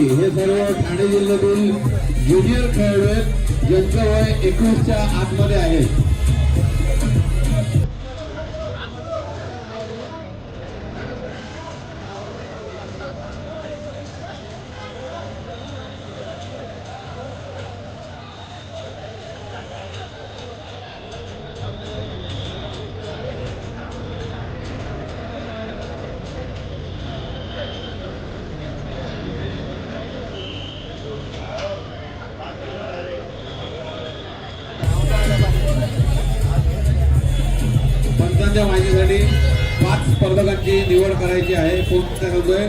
हे सर्व ठाणे जिल्ह्यातील ज्युनियर खेळाडू आहेत ज्यांचं वय 21च्या आतमध्ये आहे. पंचांच्या माहितीसाठी 5 स्पर्धकांची निवड करायची आहे. कोणत्या सांगतोय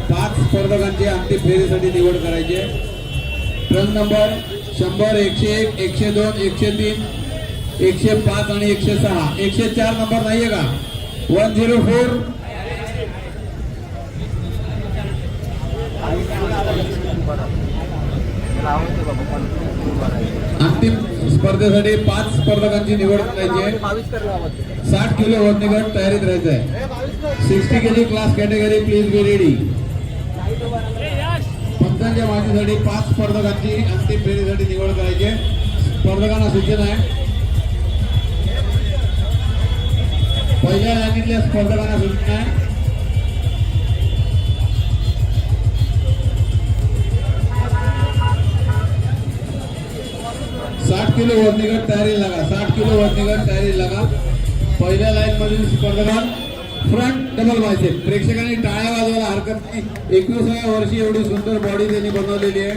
5 स्पर्धकांची अंतिम फेरीसाठी निवड करायची आहे. ट्रक नंबर 100, 101, 102, 103, 105 आणि 106. 104 नंबर नाहीये का? 104. अंतिम स्पर्धेसाठी 5 स्पर्धकांची निवड करायची आहे. 60 किलो वजनी गट तयारीत राहायचं आहे. 60 kg class category please be ready. पंचांच्या माहितीसाठी 5 स्पर्धकांची अंतिम फेरीसाठी निवड करायची आहे. स्पर्धकांना सूचना आहे. पहिल्या लाईनीतल्या स्पर्धकांना सूचना आहे. किलो वजनी गट तयारी लगा. 60 किलो वजनी गट तयारी लगा. पहिल्या लाईन मधील स्पर्धक फ्रंट डबल बायसेप. प्रेक्षकांनी टाळ्या वाजवायला हरकत नाही. 21व्या वर्षी एवढी सुंदर बॉडी त्यांनी बनवलेली आहे.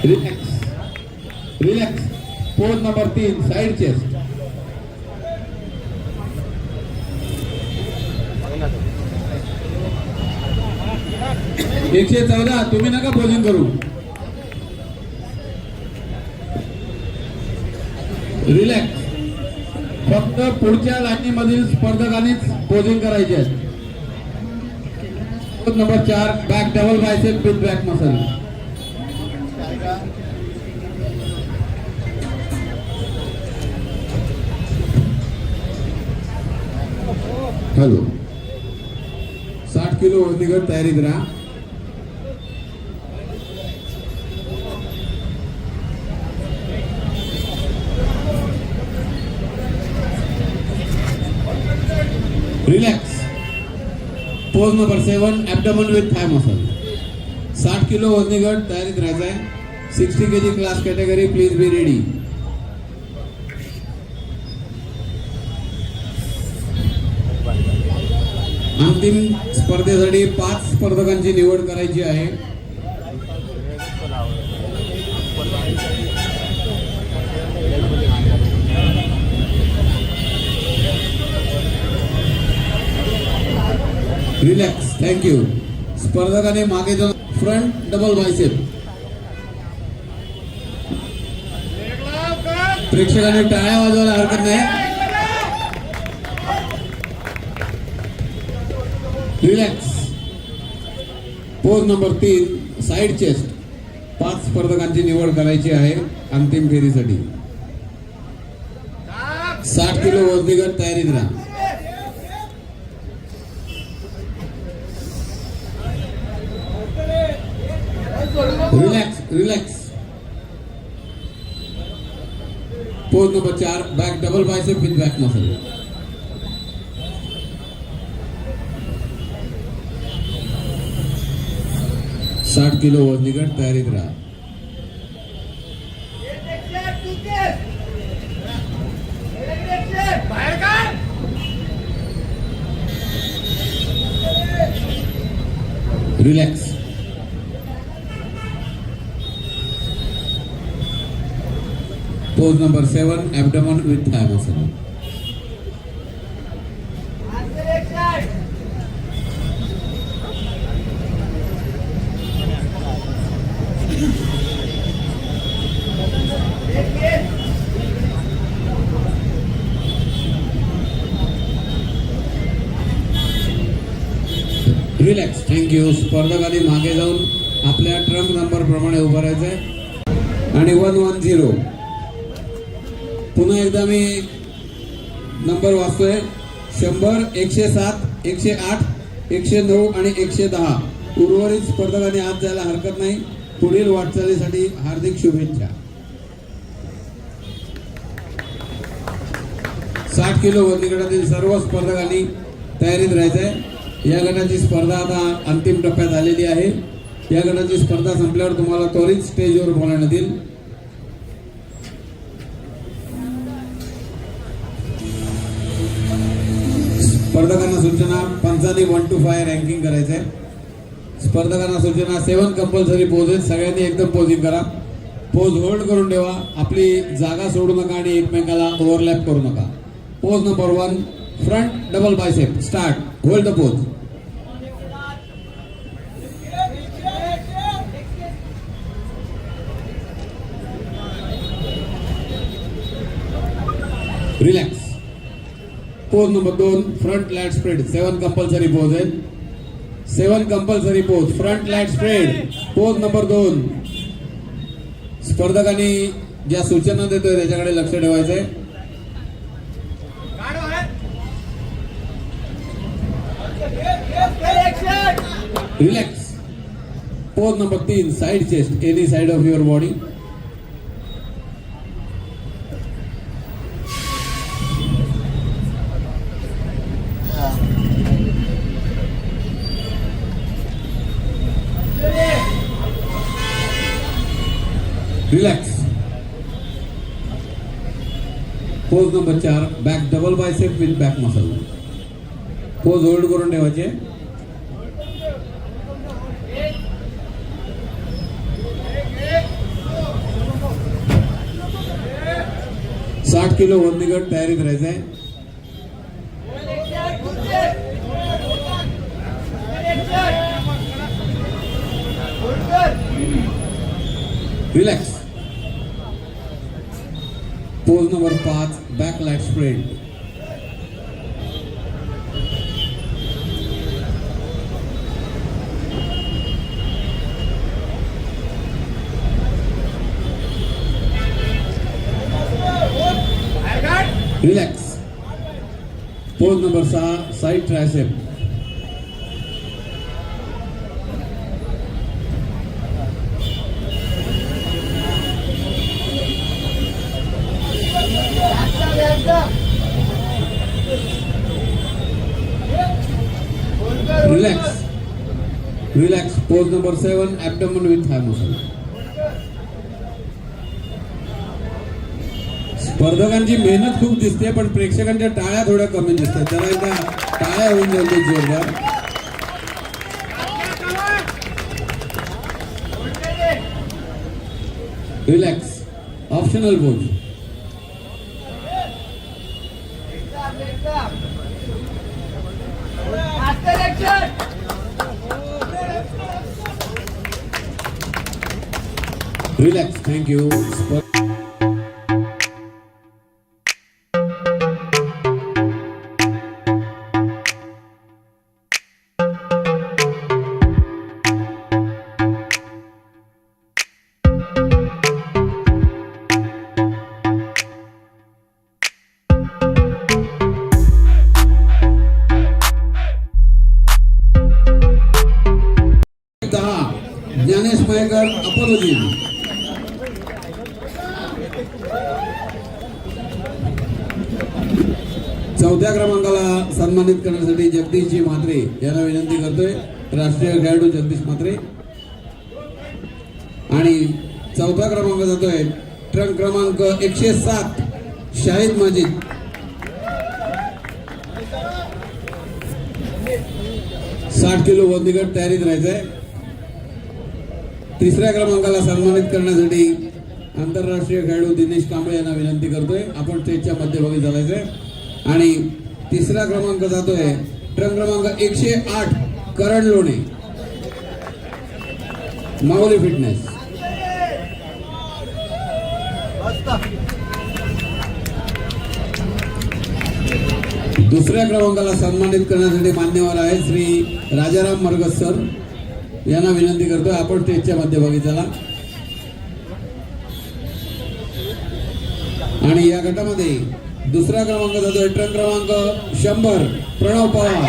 Relax relax. Pose number 3 side chest. एकशे 14. तुम्ही नका पोजिंग करू. रिलॅक्स. फक्त पुढच्या लाईनीमधील स्पर्धकांनीच पोजिंग करायची आहे. Number 4 back double bicep with back muscle. Hello. 60 kilo वजनी गट तयारीत राहा. Relax. Pose number 7 abdomen with thigh muscle. 60 kilo वजनी गट तयारीत राहायचा आहे. 60 kg class category please be ready. अंतिम स्पर्धेसाठी 5 स्पर्धकांची निवड करायची आहे. रिलॅक्स. थँक्यू. स्पर्धकाने मागे जाऊन फ्रंट डबल बायसेप. प्रेक्षकांनी टाळ्या वाजवायला हरकत नाही. Relax. Pose number 3 side chest. 5 स्पर्धकांची निवड करायची आहे अंतिम फेरीसाठी. 60 किलो वजनी गट तयारीत राहा. Relax relax. Pose number 4 back double bicep with back muscle. साठ किलो वजनी गट तयारीत राहा. Relax. Pose number 7 abdomen with thigh muscle. Relax. Thank you. स्पर्धकांनी मागे जाऊन आपल्या ट्रम्प नंबर प्रमाणे उभं राहायचंय आणि 110. पुन्हा एकदा मी नंबर वाचतोय. 100, 107, 108, 109 आणि 110 उर्वरित स्पर्धकांनी आत जायला हरकत नाही. पुढील वाटचालीसाठी हार्दिक शुभेच्छा. 60 किलो वजनी गटातील सर्व स्पर्धकांनी तयारीत राहायचंय. या गटाची स्पर्धा आता अंतिम टप्प्यात आलेली आहे. या गटाची स्पर्धा संपल्यावर तुम्हाला त्वरित स्टेजवर बोलावण्यात येईल. स्पर्धकांना सूचना, पंचांनी 1 to 5 रँकिंग करायचंय. स्पर्धकांना सूचना, 7 कंपल्सरी पोज आहेत. सगळ्यांनी एकदम पोजिंग करा. पोज होल्ड करून ठेवा. आपली जागा सोडू नका आणि एकमेकाला ओव्हरलॅप करू नका. Pose number 1, front double bicep. Start. Hold the pose. Relax. Pose number 2, front lat spread. 7 compulsory pose आहेत. 7 compulsory pose, front lat spread. Pose number 2. स्पर्धकांनी ज्या सूचना देतोय त्याच्याकडे लक्ष ठेवायचंय. Relax. Pose number 3, side chest, any side of your body. Relax. Pose number 4, back double bicep with back muscle. Pose hold करून ठेवायचे. साठ किलो वजनी गट तयारीत राहायचंय. Relax. Pose number 5, back lat spread. Relax. Pose number 6, side tricep. Relax. Relax. Pose number 7, abdomen with thigh muscle. स्पर्धकांची मेहनत खूप दिसते पण प्रेक्षकांच्या टाळ्या थोड्या कमी दिसतात. जरा एकदा टाळ्या होऊन जाते जोरदार. Relax. Optional pose. Relax. Thank you. Dnyanesh Mayekar, apology. चौथ्या क्रमांकाला सन्मानित करण्यासाठी जगदीशजी म्हात्रे यांना विनंती करतोय. राष्ट्रीय खेळाडू जगदीश म्हात्रे. आणि चौथा क्रमांक जातोय ट्रक क्रमांक 107 शाहिद माजिद. साठ किलो वजनी गट तयारीत राहायचंय. तिसऱ्या क्रमांकाला सन्मानित करण्यासाठी आंतरराष्ट्रीय खेळाडू दिनेश कांबळे यांना विनंती करतोय. आपण स्टेजच्या मध्यभागी चालायचंय. आणि तिसरा क्रमांक जातोय ट्रक क्रमांक 108 करण लोणे, माऊली फिटनेस. दुसऱ्या क्रमांकाला सन्मानित करण्यासाठी मान्यवर आहे श्री राजाराम मरगस सर यांना विनंती करतोय. आपण स्टेजच्या मध्यभागी चला. आणि या गटामध्ये दुसरा क्रमांक जातोय ट्रक क्रमांक 100 प्रणव पवार.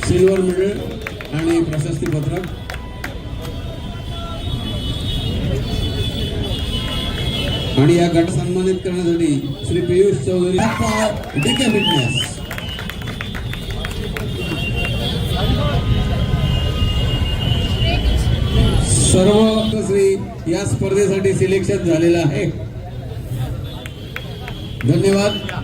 सिल्वर मेडल आणि प्रशस्ती पत्रक. आणि या गट सन्मानित करण्यासाठी श्री पियुष चौधरी डीके फिटनेस. सर्व श्री या स्पर्धेसाठी सिलेक्शन झालेलं आहे. धन्यवाद.